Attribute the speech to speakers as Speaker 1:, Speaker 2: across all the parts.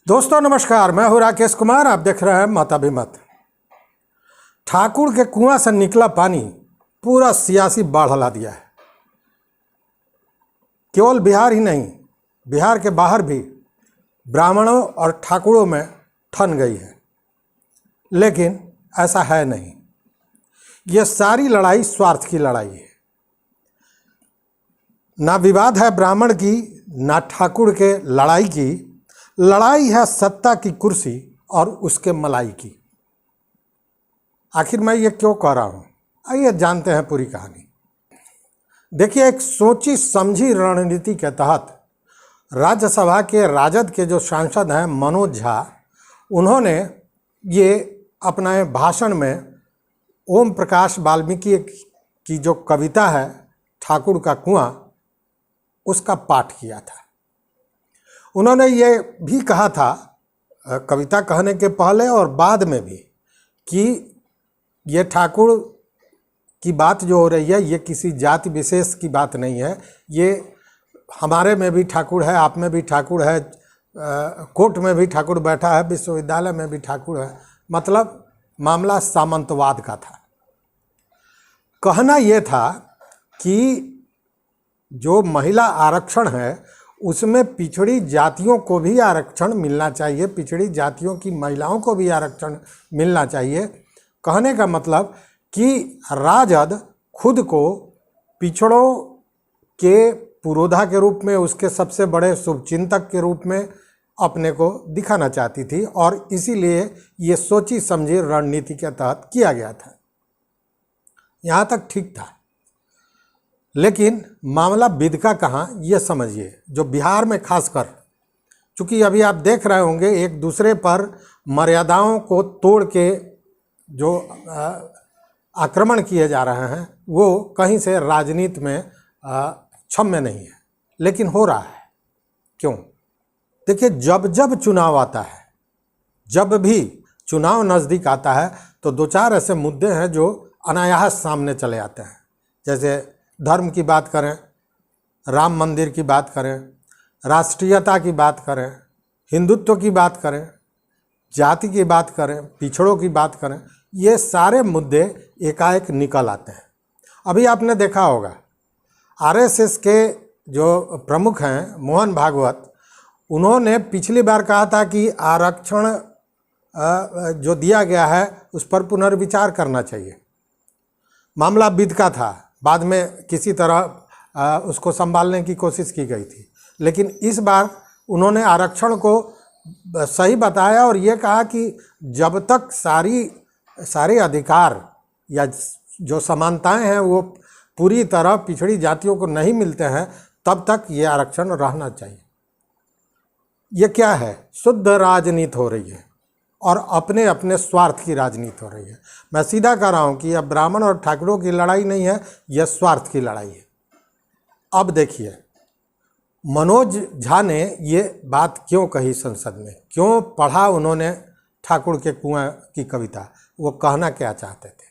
Speaker 1: दोस्तों नमस्कार, मैं हूं राकेश कुमार। आप देख रहे हैं मताभिमत। ठाकुर के कुआं से निकला पानी पूरा सियासी बाढ़ ला दिया है। केवल बिहार ही नहीं, बिहार के बाहर भी ब्राह्मणों और ठाकुरों में ठन गई है। लेकिन ऐसा है नहीं। यह सारी लड़ाई स्वार्थ की लड़ाई है। ना विवाद है ब्राह्मण की, ना ठाकुर के लड़ाई की। लड़ाई है सत्ता की कुर्सी और उसके मलाई की। आखिर मैं ये क्यों कह रहा हूँ, आइए जानते हैं पूरी कहानी। देखिए, एक सोची समझी रणनीति के तहत राज्यसभा के राजद के जो सांसद हैं मनोज झा, उन्होंने ये अपने भाषण में ओम प्रकाश वाल्मीकि की जो कविता है ठाकुर का कुआं, उसका पाठ किया था। उन्होंने ये भी कहा था कविता कहने के पहले और बाद में भी कि ये ठाकुर की बात जो हो रही है ये किसी जाति विशेष की बात नहीं है। ये हमारे में भी ठाकुर है, आप में भी ठाकुर है, कोर्ट में भी ठाकुर बैठा है, विश्वविद्यालय में भी ठाकुर है। मतलब मामला सामंतवाद का था। कहना ये था कि जो महिला आरक्षण है उसमें पिछड़ी जातियों को भी आरक्षण मिलना चाहिए, पिछड़ी जातियों की महिलाओं को भी आरक्षण मिलना चाहिए। कहने का मतलब कि राजद खुद को पिछड़ों के पुरोधा के रूप में, उसके सबसे बड़े शुभचिंतक के रूप में अपने को दिखाना चाहती थी और इसीलिए ये सोची समझी रणनीति के तहत किया गया था। यहाँ तक ठीक था। लेकिन मामला बिदका कहाँ, ये समझिए। जो बिहार में खासकर, चूँकि अभी आप देख रहे होंगे एक दूसरे पर मर्यादाओं को तोड़ के जो आक्रमण किए जा रहे हैं वो कहीं से राजनीति में क्षम्य नहीं है, लेकिन हो रहा है। क्यों? देखिए, जब जब चुनाव आता है, जब भी चुनाव नज़दीक आता है तो दो चार ऐसे मुद्दे हैं जो अनायास सामने चले आते हैं। जैसे धर्म की बात करें, राम मंदिर की बात करें, राष्ट्रीयता की बात करें, हिंदुत्व की बात करें, जाति की बात करें, पिछड़ों की बात करें, ये सारे मुद्दे एकाएक निकल आते हैं। अभी आपने देखा होगा आरएसएस के जो प्रमुख हैं मोहन भागवत, उन्होंने पिछली बार कहा था कि आरक्षण जो दिया गया है उस पर पुनर्विचार करना चाहिए। मामला बिदका था, बाद में किसी तरह उसको संभालने की कोशिश की गई थी। लेकिन इस बार उन्होंने आरक्षण को सही बताया और ये कहा कि जब तक सारे अधिकार या जो समानताएं हैं वो पूरी तरह पिछड़ी जातियों को नहीं मिलते हैं, तब तक ये आरक्षण रहना चाहिए। ये क्या है? शुद्ध राजनीति हो रही है और अपने अपने स्वार्थ की राजनीति हो रही है। मैं सीधा कह रहा हूँ कि यह ब्राह्मण और ठाकुरों की लड़ाई नहीं है, यह स्वार्थ की लड़ाई है। अब देखिए, मनोज झा ने ये बात क्यों कही संसद में, क्यों पढ़ा उन्होंने ठाकुर के कुआं की कविता? वो कहना क्या चाहते थे?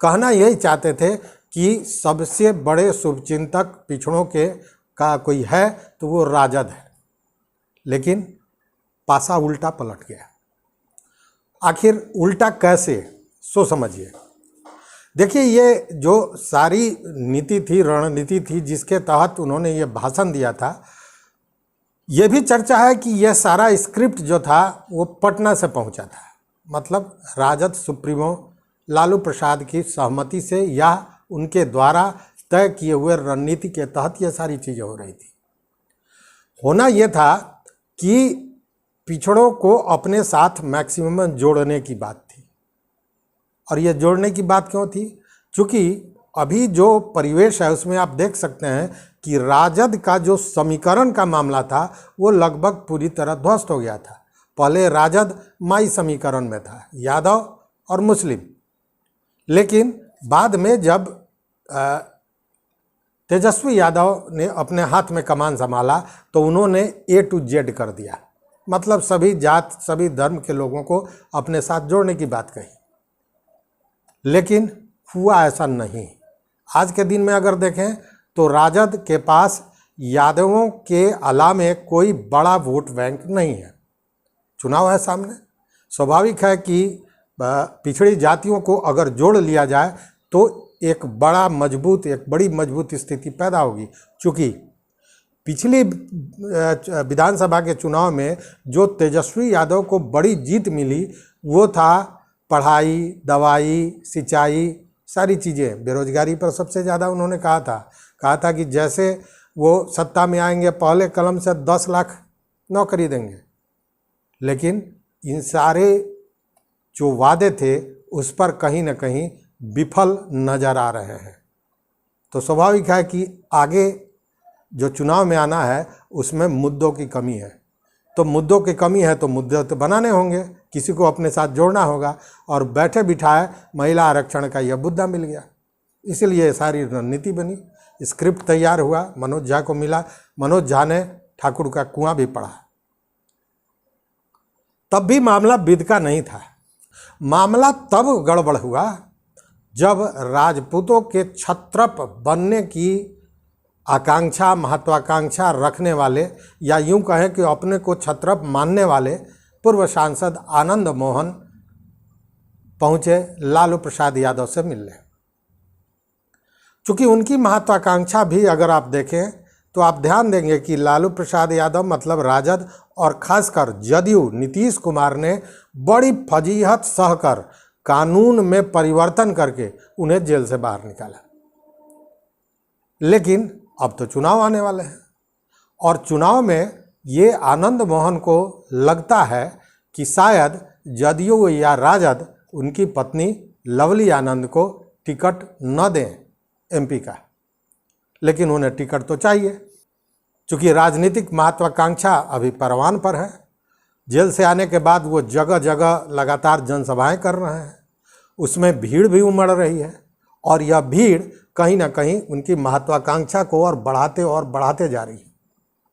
Speaker 1: कहना यही चाहते थे कि सबसे बड़े शुभचिंतक पिछड़ों के का कोई है तो वो राजद है। लेकिन पासा उल्टा पलट गया। आखिर उल्टा कैसे, सो समझिए। देखिए, ये जो सारी नीति थी, रणनीति थी जिसके तहत उन्होंने ये भाषण दिया था, ये भी चर्चा है कि यह सारा स्क्रिप्ट जो था वो पटना से पहुंचा था। मतलब राजद सुप्रीमो लालू प्रसाद की सहमति से या उनके द्वारा तय किए हुए रणनीति के तहत ये सारी चीज़ें हो रही थी। होना ये था कि पिछड़ों को अपने साथ मैक्सिमम जोड़ने की बात थी। और ये जोड़ने की बात क्यों थी? क्योंकि अभी जो परिवेश है उसमें आप देख सकते हैं कि राजद का जो समीकरण का मामला था वो लगभग पूरी तरह ध्वस्त हो गया था। पहले राजद माई समीकरण में था, यादव और मुस्लिम। लेकिन बाद में जब तेजस्वी यादव ने अपने हाथ में कमान संभाला तो उन्होंने A to Z कर दिया। मतलब सभी जात, सभी धर्म के लोगों को अपने साथ जोड़ने की बात कही। लेकिन हुआ ऐसा नहीं। आज के दिन में अगर देखें तो राजद के पास यादवों के अलावे कोई बड़ा वोट बैंक नहीं है। चुनाव है सामने। स्वाभाविक है कि पिछड़ी जातियों को अगर जोड़ लिया जाए तो एक बड़ी मजबूत स्थिति पैदा होगी। चूँकि पिछली विधानसभा के चुनाव में जो तेजस्वी यादव को बड़ी जीत मिली वो था पढ़ाई, दवाई, सिंचाई, सारी चीज़ें। बेरोजगारी पर सबसे ज़्यादा उन्होंने कहा था कि जैसे वो सत्ता में आएंगे पहले कलम से 10 लाख नौकरी देंगे, लेकिन इन सारे जो वादे थे उस पर कहीं न कहीं विफल नज़र आ रहे हैं। तो स्वाभाविक है कि आगे जो चुनाव में आना है उसमें मुद्दों की कमी है। तो मुद्दों की कमी है तो मुद्दे तो बनाने होंगे, किसी को अपने साथ जोड़ना होगा, और बैठे बिठाए महिला आरक्षण का यह मुद्दा मिल गया, इसलिए सारी रणनीति बनी, स्क्रिप्ट तैयार हुआ, मनोज झा को मिला। मनोज झा ने ठाकुर का कुआं भी पढ़ा। तब भी मामला बिदका नहीं था। मामला तब गड़बड़ हुआ जब राजपूतों के क्षत्रप बनने की आकांक्षा, महत्वाकांक्षा रखने वाले, या यूं कहें कि अपने को क्षत्रप मानने वाले पूर्व सांसद आनंद मोहन पहुंचे लालू प्रसाद यादव से मिलने। चूँकि उनकी महत्वाकांक्षा भी अगर आप देखें तो आप ध्यान देंगे कि लालू प्रसाद यादव मतलब राजद और खासकर जदयू नीतीश कुमार ने बड़ी फजीहत सहकर कानून में परिवर्तन करके उन्हें जेल से बाहर निकाला। लेकिन अब तो चुनाव आने वाले हैं और चुनाव में ये आनंद मोहन को लगता है कि शायद जदयू या राजद उनकी पत्नी लवली आनंद को टिकट न दें एमपी का, लेकिन उन्हें टिकट तो चाहिए। चूँकि राजनीतिक महत्वाकांक्षा अभी परवान पर है, जेल से आने के बाद वो जगह जगह लगातार जनसभाएं कर रहे हैं, उसमें भीड़ भी उमड़ रही है और यह भीड़ कहीं ना कहीं उनकी महत्वाकांक्षा को और बढ़ाते जा रही है।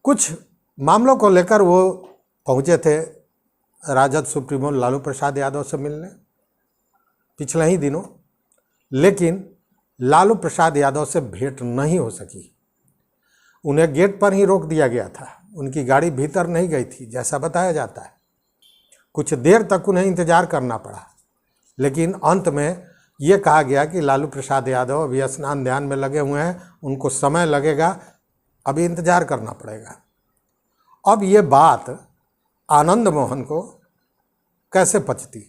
Speaker 1: कुछ मामलों को लेकर वो पहुंचे थे राजद सुप्रीमो लालू प्रसाद यादव से मिलने पिछले ही दिनों, लेकिन लालू प्रसाद यादव से भेंट नहीं हो सकी। उन्हें गेट पर ही रोक दिया गया था, उनकी गाड़ी भीतर नहीं गई थी जैसा बताया जाता है। कुछ देर तक उन्हें इंतजार करना पड़ा, लेकिन अंत में ये कहा गया कि लालू प्रसाद यादव अभी स्नान ध्यान में लगे हुए हैं, उनको समय लगेगा, अभी इंतजार करना पड़ेगा। अब ये बात आनंद मोहन को कैसे पचती?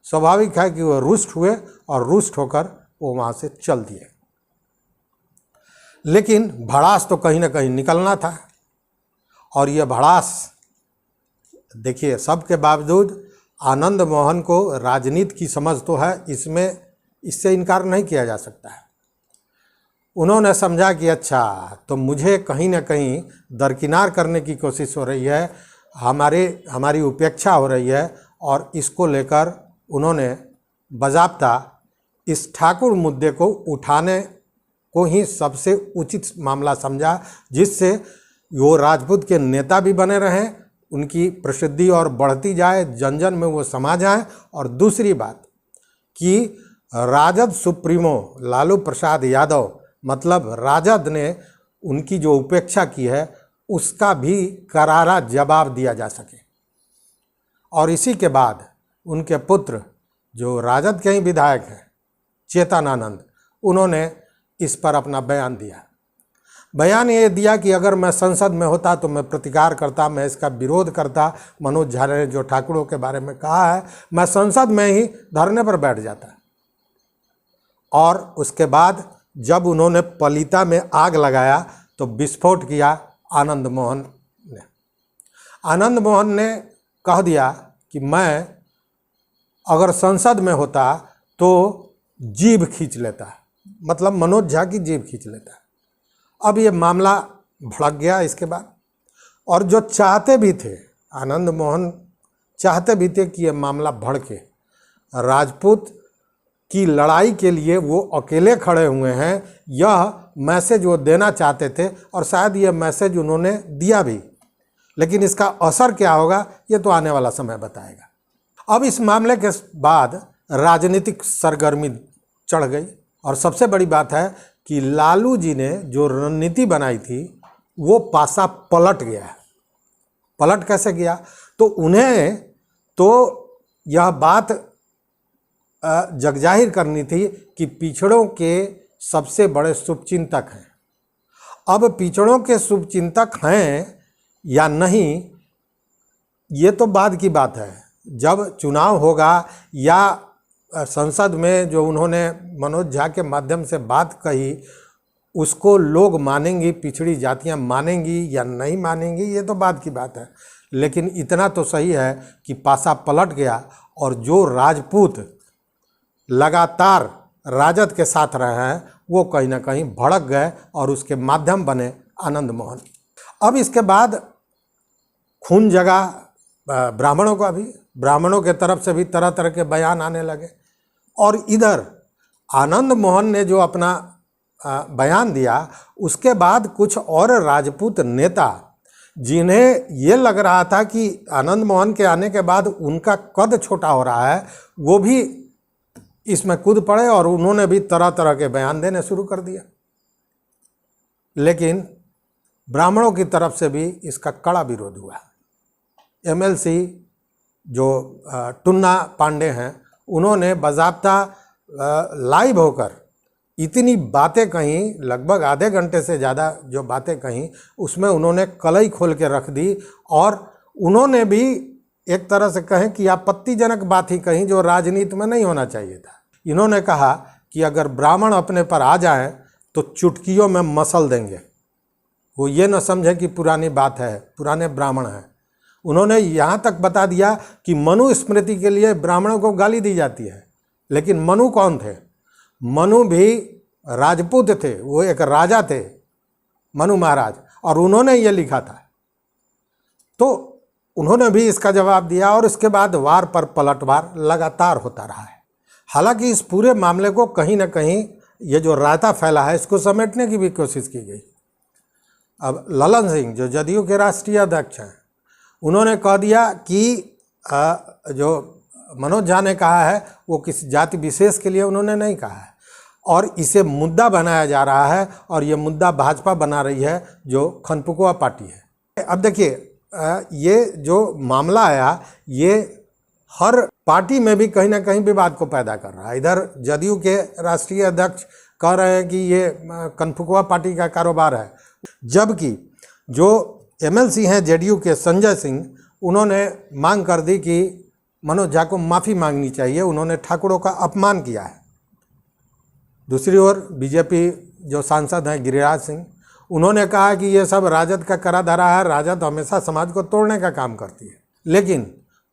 Speaker 1: स्वाभाविक है कि वो रुष्ट हुए और रुष्ट होकर वो वहाँ से चल दिए। लेकिन भड़ास तो कहीं ना कहीं निकलना था, और यह भड़ास देखिए, सबके बावजूद आनंद मोहन को राजनीति की समझ तो है, इससे इनकार नहीं किया जा सकता है। उन्होंने समझा कि अच्छा, तो मुझे कहीं ना कहीं दरकिनार करने की कोशिश हो रही है, हमारी उपेक्षा हो रही है, और इसको लेकर उन्होंने बाज़ाब्ता इस ठाकुर मुद्दे को उठाने को ही सबसे उचित मामला समझा, जिससे वो राजपूत के नेता भी बने रहें, उनकी प्रसिद्धि और बढ़ती जाए, जन जन में वो समा जाए, और दूसरी बात कि राजद सुप्रीमो लालू प्रसाद यादव मतलब राजद ने उनकी जो उपेक्षा की है उसका भी करारा जवाब दिया जा सके। और इसी के बाद उनके पुत्र जो राजद के ही विधायक हैं चेतन आनंद, उन्होंने इस पर अपना बयान दिया। बयान ये दिया कि अगर मैं संसद में होता तो मैं प्रतिकार करता, मैं इसका विरोध करता। मनोज झा ने जो ठाकुरों के बारे में कहा है, मैं संसद में ही धरने पर बैठ जाता। और उसके बाद जब उन्होंने पलीता में आग लगाया तो विस्फोट किया आनंद मोहन ने। आनंद मोहन ने कह दिया कि मैं अगर संसद में होता तो जीभ खींच लेता, मतलब मनोज झा की जीभ खींच लेता। अब ये मामला भड़क गया इसके बाद, और जो चाहते भी थे, आनंद मोहन चाहते भी थे कि ये मामला भड़के, राजपूत की लड़ाई के लिए वो अकेले खड़े हुए हैं, यह मैसेज वो देना चाहते थे, और शायद ये मैसेज उन्होंने दिया भी। लेकिन इसका असर क्या होगा ये तो आने वाला समय बताएगा। अब इस मामले के बाद राजनीतिक सरगर्मी चढ़ गई, और सबसे बड़ी बात है कि लालू जी ने जो रणनीति बनाई थी वो पासा पलट गया। पलट कैसे गया? तो उन्हें तो यह बात जगजाहिर करनी थी कि पिछड़ों के सबसे बड़े शुभचिंतक हैं। अब पिछड़ों के शुभचिंतक हैं या नहीं, ये तो बाद की बात है। जब चुनाव होगा या संसद में जो उन्होंने मनोज झा के माध्यम से बात कही उसको लोग मानेंगी, पिछड़ी जातियां मानेंगी या नहीं मानेंगी, ये तो बाद की बात है। लेकिन इतना तो सही है कि पासा पलट गया और जो राजपूत लगातार राजद के साथ रहे हैं वो कहीं ना कहीं भड़क गए और उसके माध्यम बने आनंद मोहन। अब इसके बाद खून जगा ब्राह्मणों का भी, ब्राह्मणों के तरफ से भी तरह तरह के बयान आने लगे। और इधर आनंद मोहन ने जो अपना बयान दिया, उसके बाद कुछ और राजपूत नेता जिन्हें ये लग रहा था कि आनंद मोहन के आने के बाद उनका कद छोटा हो रहा है, वो भी इसमें कूद पड़े और उन्होंने भी तरह तरह के बयान देने शुरू कर दिया। लेकिन ब्राह्मणों की तरफ से भी इसका कड़ा विरोध हुआ। एमएलसी जो टुन्ना पांडे हैं, उन्होंने बाज़ाब्ता लाइव होकर इतनी बातें कहीं, लगभग आधे घंटे से ज़्यादा जो बातें कहीं, उसमें उन्होंने कलई खोल के रख दी। और उन्होंने भी एक तरह से कहें कि आपत्तिजनक बात ही कहीं जो राजनीति में नहीं होना चाहिए था। इन्होंने कहा कि अगर ब्राह्मण अपने पर आ जाएं तो चुटकियों में मसल देंगे। वो ये न समझे कि पुरानी बात है, पुराने ब्राह्मण हैं। उन्होंने यहाँ तक बता दिया कि मनु स्मृति के लिए ब्राह्मणों को गाली दी जाती है। लेकिन मनु कौन थे? मनु भी राजपूत थे, वो एक राजा थे, मनु महाराज, और उन्होंने ये लिखा था। तो उन्होंने भी इसका जवाब दिया और इसके बाद वार पर पलटवार लगातार होता रहा है। हालांकि इस पूरे मामले को कहीं ना कहीं ये जो रायता फैला है इसको समेटने की भी कोशिश की गई। अब ललन सिंह जो जदयू के राष्ट्रीय अध्यक्ष हैं, उन्होंने कह दिया कि जो मनोज झा ने कहा है वो किसी जाति विशेष के लिए उन्होंने नहीं कहा है, और इसे मुद्दा बनाया जा रहा है और ये मुद्दा भाजपा बना रही है जो खनपुकुआ पार्टी है। अब देखिए, ये जो मामला आया ये हर पार्टी में भी कहीं ना कहीं विवाद को पैदा कर रहा है। इधर जदयू के राष्ट्रीय अध्यक्ष कह रहे हैं कि ये खनपुकुआ पार्टी का कारोबार है, जबकि जो एमएलसी हैं जेडीयू के संजय सिंह, उन्होंने मांग कर दी कि मनोज झा को माफ़ी मांगनी चाहिए, उन्होंने ठाकुरों का अपमान किया है। दूसरी ओर बीजेपी जो सांसद हैं गिरिराज सिंह, उन्होंने कहा कि ये सब राजद का करा धरा है, राजद हमेशा समाज को तोड़ने का काम करती है। लेकिन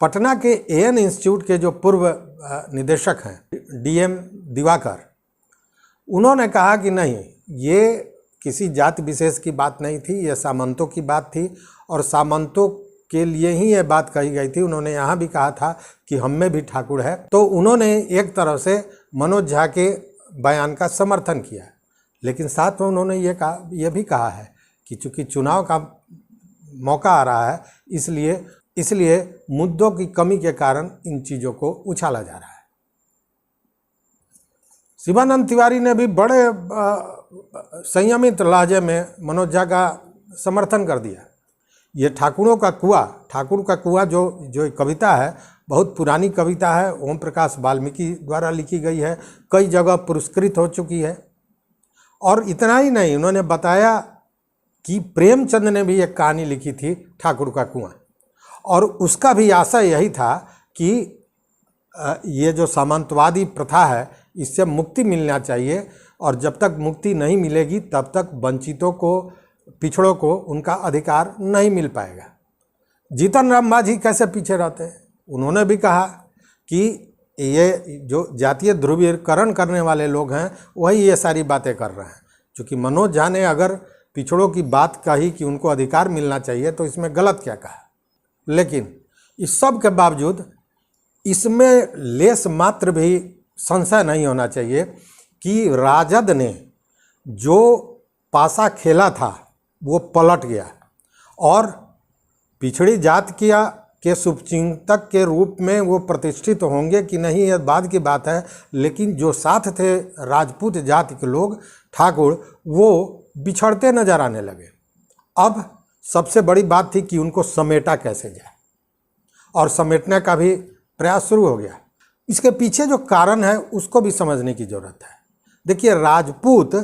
Speaker 1: पटना के एएन इंस्टीट्यूट के जो पूर्व निदेशक हैं डीएम दिवाकर, उन्होंने कहा कि नहीं, ये किसी जाति विशेष की बात नहीं थी, ये सामंतों की बात थी और सामंतों के लिए ही ये बात कही गई थी। उन्होंने यहाँ भी कहा था कि हम में भी ठाकुर है। तो उन्होंने एक तरह से मनोज झा के बयान का समर्थन किया, लेकिन साथ में उन्होंने ये भी कहा है कि चूँकि चुनाव का मौका आ रहा है, इसलिए मुद्दों की कमी के कारण इन चीज़ों को उछाला जा रहा है। शिवानंद तिवारी ने भी बड़े संयमित लहजे में मनोज झा का समर्थन कर दिया। ये ठाकुर का कुआं जो कविता है, बहुत पुरानी कविता है, ओम प्रकाश वाल्मीकि द्वारा लिखी गई है, कई जगह पुरस्कृत हो चुकी है। और इतना ही नहीं, उन्होंने बताया कि प्रेमचंद ने भी एक कहानी लिखी थी ठाकुर का कुआं, और उसका भी आशय यही था कि ये जो सामंतवादी प्रथा है इससे मुक्ति मिलना चाहिए, और जब तक मुक्ति नहीं मिलेगी तब तक वंचितों को, पिछड़ों को उनका अधिकार नहीं मिल पाएगा। जीतन राम मांझी कैसे पीछे रहते हैं? उन्होंने भी कहा कि ये जो जातीय ध्रुवीकरण करने वाले लोग हैं वही ये सारी बातें कर रहे हैं। क्योंकि मनोज झा ने अगर पिछड़ों की बात कही कि उनको अधिकार मिलना चाहिए तो इसमें गलत क्या कहा। लेकिन इस सब के बावजूद इसमें लेस मात्र भी संशय नहीं होना चाहिए कि राजद ने जो पासा खेला था वो पलट गया, और पिछड़ी जात के शुभचिंतक के रूप में वो प्रतिष्ठित होंगे कि नहीं यह बाद की बात है। लेकिन जो साथ थे राजपूत जाति के लोग, ठाकुर, वो बिछड़ते नजर आने लगे। अब सबसे बड़ी बात थी कि उनको समेटा कैसे जाए, और समेटने का भी प्रयास शुरू हो गया। इसके पीछे जो कारण है उसको भी समझने की ज़रूरत है। देखिए, राजपूत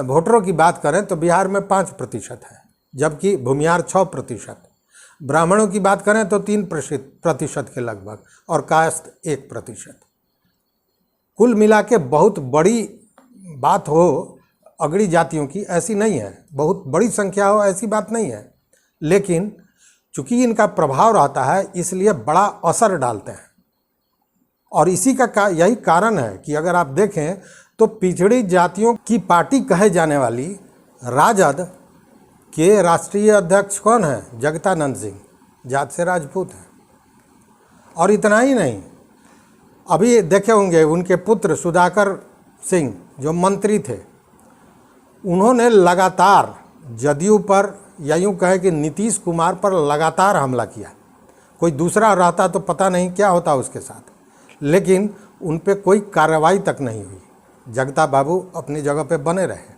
Speaker 1: वोटरों की बात करें तो बिहार में 5% है, जबकि भूमिहार 6%। ब्राह्मणों की बात करें तो 3% के लगभग, और कायस्थ 1%। कुल मिला के बहुत बड़ी बात हो अगड़ी जातियों की, ऐसी नहीं है। बहुत बड़ी संख्या हो, ऐसी बात नहीं है, लेकिन चूंकि इनका प्रभाव रहता है इसलिए बड़ा असर डालते हैं। और इसी का यही कारण है कि अगर आप देखें तो पिछड़ी जातियों की पार्टी कहे जाने वाली राजद के राष्ट्रीय अध्यक्ष कौन है? जगतानंद सिंह, जात से राजपूत हैं। और इतना ही नहीं, अभी देखे होंगे उनके पुत्र सुधाकर सिंह जो मंत्री थे, उन्होंने लगातार जदयू पर, या यूँ कहे कि नीतीश कुमार पर लगातार हमला किया। कोई दूसरा रहता तो पता नहीं क्या होता उसके साथ, लेकिन उन पे कोई कार्रवाई तक नहीं हुई। जगता बाबू अपनी जगह पे बने रहे।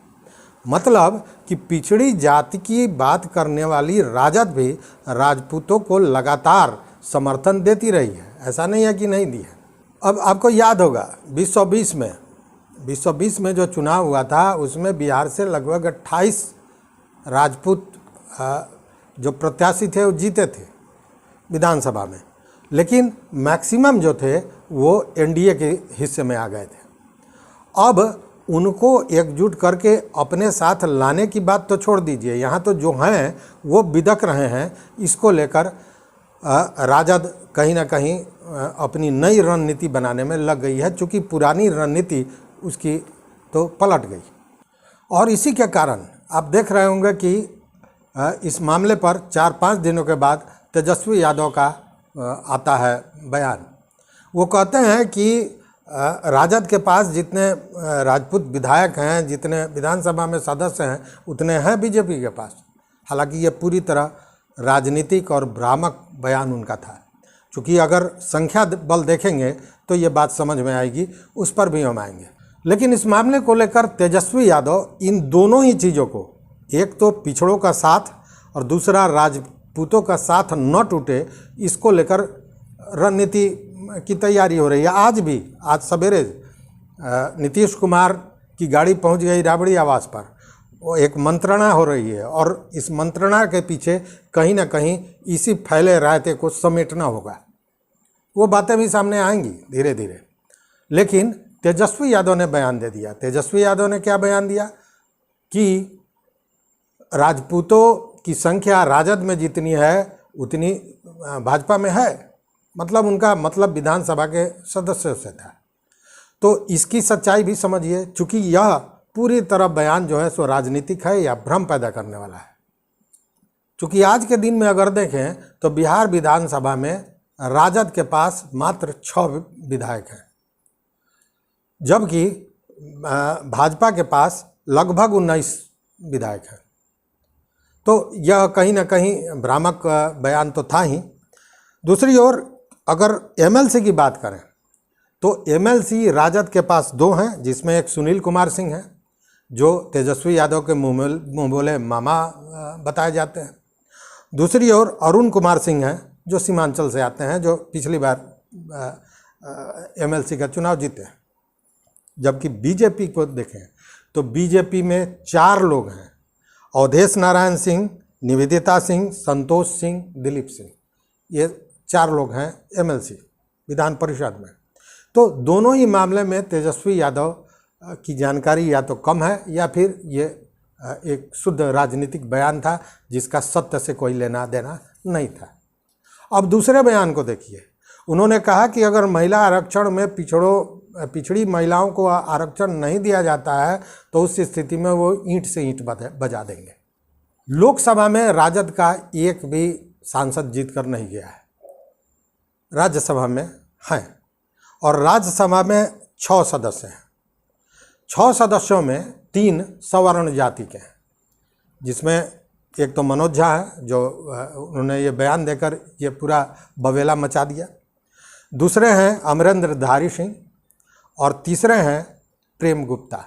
Speaker 1: मतलब कि पिछड़ी जाति की बात करने वाली राजद भी राजपूतों को लगातार समर्थन देती रही है, ऐसा नहीं है कि नहीं दी है। अब आपको याद होगा 2020 में जो चुनाव हुआ था उसमें बिहार से लगभग 28 राजपूत जो प्रत्याशी थे वो जीते थे विधानसभा में, लेकिन मैक्सिमम जो थे वो एनडीए के हिस्से में आ गए थे। अब उनको एकजुट करके अपने साथ लाने की बात तो छोड़ दीजिए, यहाँ तो जो हैं वो बिदक रहे हैं। इसको लेकर राजद कहीं ना कहीं अपनी नई रणनीति बनाने में लग गई है, चूँकि पुरानी रणनीति उसकी तो पलट गई। और इसी के कारण आप देख रहे होंगे कि इस मामले पर 4-5 दिनों के बाद तेजस्वी यादव का आता है बयान। वो कहते हैं कि राजद के पास जितने राजपूत विधायक हैं, जितने विधानसभा में सदस्य हैं, उतने हैं बीजेपी के पास। हालांकि ये पूरी तरह राजनीतिक और भ्रामक बयान उनका था। चूँकि अगर संख्या बल देखेंगे तो ये बात समझ में आएगी, उस पर भी हम आएंगे। लेकिन इस मामले को लेकर तेजस्वी यादव इन दोनों ही चीज़ों को, एक तो पिछड़ों का साथ और दूसरा राजपूतों का साथ न टूटे, इसको लेकर रणनीति की तैयारी हो रही है। आज सवेरे नीतीश कुमार की गाड़ी पहुंच गई राबड़ी आवास पर, वो एक मंत्रणा हो रही है, और इस मंत्रणा के पीछे कहीं ना कहीं इसी फैले रायते को समेटना होगा। वो बातें भी सामने आएंगी धीरे धीरे। लेकिन तेजस्वी यादव ने बयान दे दिया। तेजस्वी यादव ने क्या बयान दिया कि राजपूतों की संख्या राजद में जितनी है उतनी भाजपा में है। मतलब उनका मतलब विधानसभा के सदस्यों से था। तो इसकी सच्चाई भी समझिए, चूँकि यह पूरी तरह बयान जो है सो राजनीतिक है या भ्रम पैदा करने वाला है। चूँकि आज के दिन में अगर देखें तो बिहार विधानसभा में राजद के पास मात्र 6 विधायक हैं, जबकि भाजपा के पास लगभग 19 विधायक हैं। तो यह कहीं ना कहीं भ्रामक बयान तो था ही। दूसरी ओर अगर एमएलसी की बात करें तो एमएलसी राजद के पास 2 हैं, जिसमें एक सुनील कुमार सिंह हैं जो तेजस्वी यादव के मुँह बोले मामा बताए जाते हैं। दूसरी ओर अरुण कुमार सिंह हैं जो सीमांचल से आते हैं, जो पिछली बार एमएलसी का चुनाव जीते हैं। जबकि बीजेपी को देखें तो बीजेपी में 4 लोग हैं, अवधेश नारायण सिंह, निवेदिता सिंह, संतोष सिंह, दिलीप सिंह, ये 4 लोग हैं एमएलसी विधान परिषद में। तो दोनों ही मामले में तेजस्वी यादव की जानकारी या तो कम है या फिर ये एक शुद्ध राजनीतिक बयान था जिसका सत्य से कोई लेना देना नहीं था। अब दूसरे बयान को देखिए। उन्होंने कहा कि अगर महिला आरक्षण में पिछड़ी महिलाओं को आरक्षण नहीं दिया जाता है तो उस स्थिति में वो ईंट से ईंट बजा देंगे। लोकसभा में राजद का एक भी सांसद जीत कर नहीं गया है, राज्यसभा में हैं, और राज्यसभा में 6 सदस्य हैं। 6 सदस्यों में 3 सवर्ण जाति के हैं, जिसमें एक तो मनोज झा है जो उन्होंने ये बयान देकर ये पूरा बवेला मचा दिया। दूसरे हैं अमरेंद्र धारी सिंह और तीसरे हैं प्रेम गुप्ता।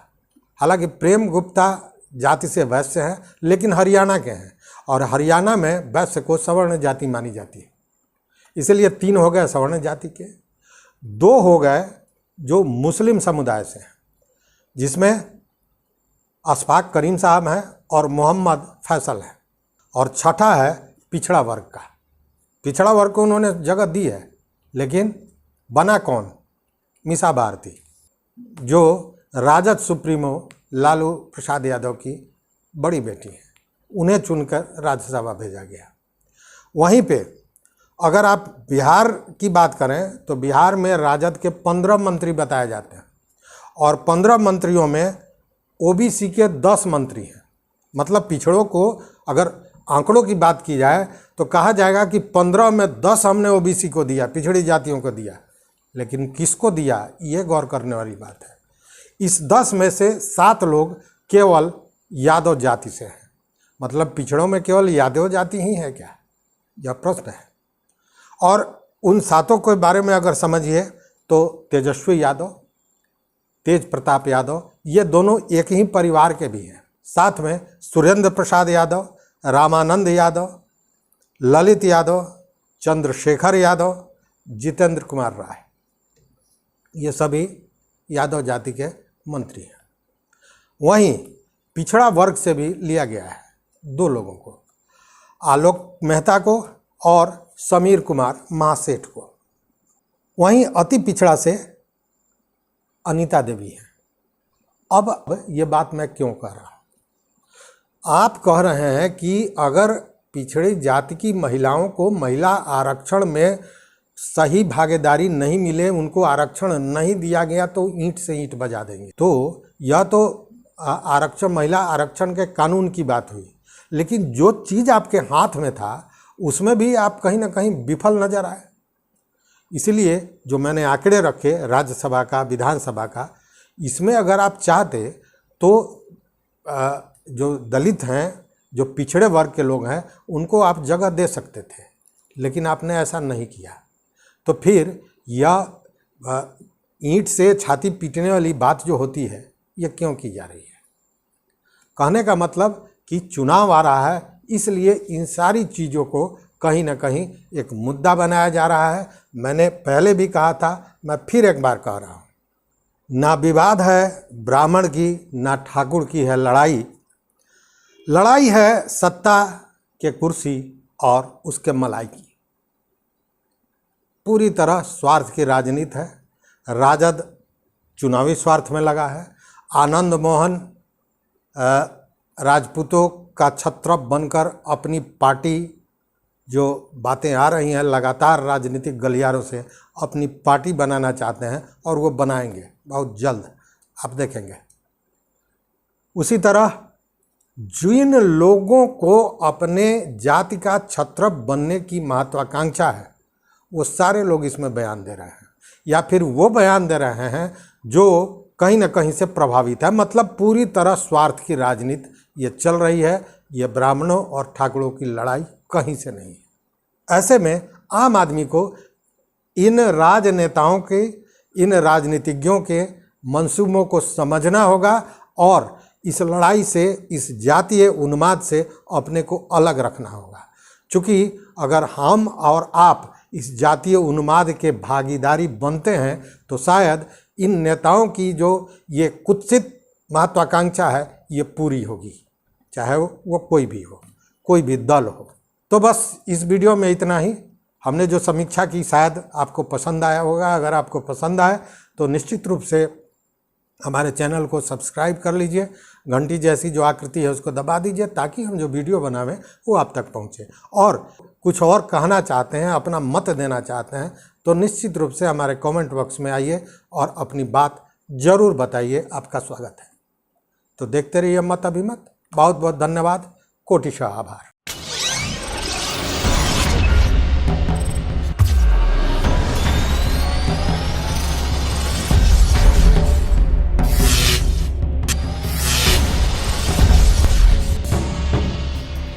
Speaker 1: हालांकि प्रेम गुप्ता जाति से वैश्य हैं लेकिन हरियाणा के हैं, और हरियाणा में वैश्य को सवर्ण जाति मानी जाती है। इसलिए 3 हो गए सवर्ण जाति के, 2 हो गए जो मुस्लिम समुदाय से हैं, जिसमें अशफाक करीम साहब हैं और मोहम्मद फैसल है, और छठा है पिछड़ा वर्ग का। पिछड़ा वर्ग को उन्होंने जगह दी है, लेकिन बना कौन? मीसा भारती, जो राजद सुप्रीमो लालू प्रसाद यादव की बड़ी बेटी है, उन्हें चुनकर राज्यसभा भेजा गया। वहीं पे अगर आप बिहार की बात करें तो बिहार में राजद के 15 मंत्री बताए जाते हैं, और 15 मंत्रियों में ओबीसी के 10 मंत्री हैं। मतलब पिछड़ों को अगर आंकड़ों की बात की जाए तो कहा जाएगा कि 15 में 10 हमने ओबीसी को दिया, पिछड़ी जातियों को दिया। लेकिन किसको दिया, ये गौर करने वाली बात है। इस 10 में से 7 लोग केवल यादव जाति से हैं। मतलब पिछड़ों में केवल यादव जाति ही है क्या, यह प्रश्न है। और उन 7 के बारे में अगर समझिए तो तेजस्वी यादव, तेज प्रताप यादव, ये दोनों एक ही परिवार के भी हैं। साथ में सुरेंद्र प्रसाद यादव, रामानंद यादव, ललित यादव, चंद्रशेखर यादव, जितेंद्र कुमार राय, ये सभी यादव जाति के मंत्री हैं। वहीं पिछड़ा वर्ग से भी लिया गया है 2 लोगों को, आलोक मेहता को और समीर कुमार महासेठ को। वहीं अति पिछड़ा से अनीता देवी है। अब ये बात मैं क्यों कह रहा हूँ? आप कह रहे हैं कि अगर पिछड़ी जाति की महिलाओं को महिला आरक्षण में सही भागीदारी नहीं मिले, उनको आरक्षण नहीं दिया गया तो ईंट से ईंट बजा देंगे। तो यह तो आरक्षण, महिला आरक्षण के कानून की बात हुई, लेकिन जो चीज़ आपके हाथ में था उसमें भी आप कहीं ना कहीं विफल नजर आए। इसलिए जो मैंने आंकड़े रखे राज्यसभा का, विधानसभा का, इसमें अगर आप चाहते तो जो दलित हैं, जो पिछड़े वर्ग के लोग हैं, उनको आप जगह दे सकते थे, लेकिन आपने ऐसा नहीं किया। तो फिर यह ईंट से छाती पीटने वाली बात जो होती है, ये क्यों की जा रही है? कहने का मतलब कि चुनाव आ रहा है, इसलिए इन सारी चीज़ों को कहीं ना कहीं एक मुद्दा बनाया जा रहा है। मैंने पहले भी कहा था, मैं फिर एक बार कह रहा हूँ, ना विवाद है ब्राह्मण की, ना ठाकुर की है लड़ाई। लड़ाई है सत्ता के कुर्सी और उसके मलाई की। पूरी तरह स्वार्थ की राजनीति है। राजद चुनावी स्वार्थ में लगा है। आनंद मोहन राजपूतों का छत्रप बनकर अपनी पार्टी, जो बातें आ रही हैं लगातार राजनीतिक गलियारों से, अपनी पार्टी बनाना चाहते हैं, और वो बनाएंगे बहुत जल्द, आप देखेंगे। उसी तरह जिन लोगों को अपने जाति का छत्रप बनने की महत्वाकांक्षा है, वो सारे लोग इसमें बयान दे रहे हैं, या फिर वो बयान दे रहे हैं जो कहीं ना कहीं से प्रभावित है। मतलब पूरी तरह स्वार्थ की राजनीति ये चल रही है। ये ब्राह्मणों और ठाकुरों की लड़ाई कहीं से नहीं है। ऐसे में आम आदमी को इन राजनेताओं के, इन राजनीतिज्ञों के मंसूबों को समझना होगा, और इस लड़ाई से, इस जातीय उन्माद से अपने को अलग रखना होगा। क्योंकि अगर हम और आप इस जातीय उन्माद के भागीदारी बनते हैं तो शायद इन नेताओं की जो ये कुत्सित महत्वाकांक्षा है, ये पूरी होगी, चाहे वो कोई भी हो, कोई भी दल हो। तो बस इस वीडियो में इतना ही। हमने जो समीक्षा की शायद आपको पसंद आया होगा। अगर आपको पसंद आए तो निश्चित रूप से हमारे चैनल को सब्सक्राइब कर लीजिए। घंटी जैसी जो आकृति है उसको दबा दीजिए, ताकि हम जो वीडियो बनावें वो आप तक पहुंचे। और कुछ और कहना चाहते हैं, अपना मत देना चाहते हैं, तो निश्चित रूप से हमारे कमेंट बॉक्स में आइए और अपनी बात ज़रूर बताइए। आपका स्वागत है। तो देखते रहिए मत अभिमत। बहुत बहुत धन्यवाद। कोटिशः आभार।